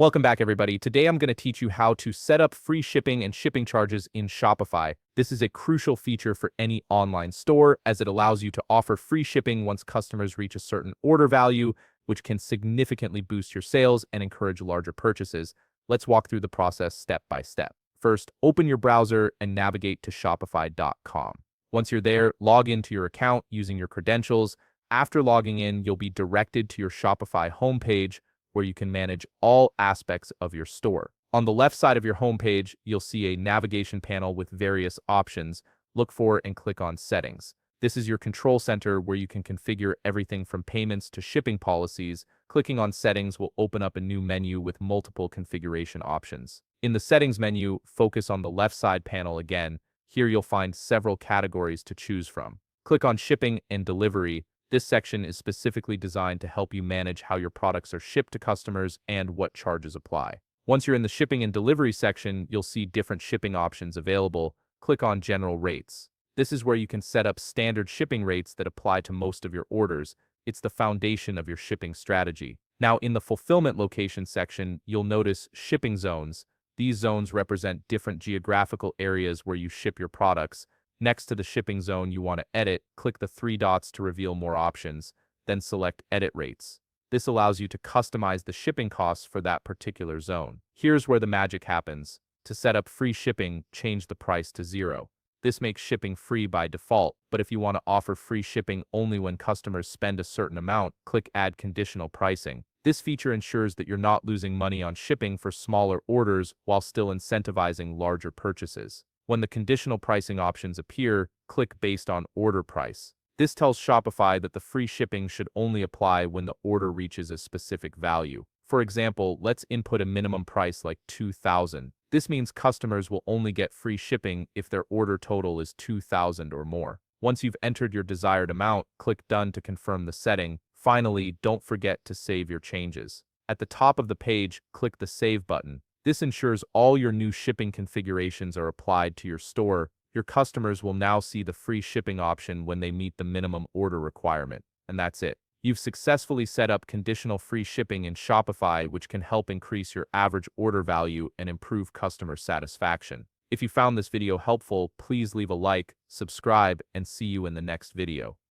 Welcome back, everybody. Today I'm going to teach you how to set up free shipping and shipping charges in Shopify. This is a crucial feature for any online store as it allows you to offer free shipping once customers reach a certain order value, which can significantly boost your sales and encourage larger purchases. Let's walk through the process step by step. First, open your browser and navigate to shopify.com. Once you're there, log into your account using your credentials. After logging in, you'll be directed to your Shopify homepage, where you can manage all aspects of your store. On the left side of your homepage, you'll see a navigation panel with various options. Look for and click on Settings. This is your control center where you can configure everything from payments to shipping policies. Clicking on Settings will open up a new menu with multiple configuration options. In the Settings menu, focus on the left side panel again. Here you'll find several categories to choose from. Click on Shipping and Delivery. This section is specifically designed to help you manage how your products are shipped to customers and what charges apply. Once you're in the shipping and delivery section, you'll see different shipping options available. Click on General Rates. This is where you can set up standard shipping rates that apply to most of your orders. It's the foundation of your shipping strategy. Now, in the fulfillment location section, you'll notice shipping zones. These zones represent different geographical areas where you ship your products. Next to the shipping zone you want to edit, click the three dots to reveal more options, then select Edit Rates. This allows you to customize the shipping costs for that particular zone. Here's where the magic happens. To set up free shipping, change the price to 0. This makes shipping free by default, but if you want to offer free shipping only when customers spend a certain amount, click Add Conditional Pricing. This feature ensures that you're not losing money on shipping for smaller orders while still incentivizing larger purchases. When the conditional pricing options appear, click Based on Order Price. This tells Shopify that the free shipping should only apply when the order reaches a specific value. For example, let's input a minimum price like $2,000. This means customers will only get free shipping if their order total is $2,000 or more. Once you've entered your desired amount, click Done to confirm the setting. Finally, don't forget to save your changes. At the top of the page, click the Save button. This ensures all your new shipping configurations are applied to your store. Your customers will now see the free shipping option when they meet the minimum order requirement. And that's it. You've successfully set up conditional free shipping in Shopify, which can help increase your average order value and improve customer satisfaction. If you found this video helpful, please leave a like, subscribe, and see you in the next video.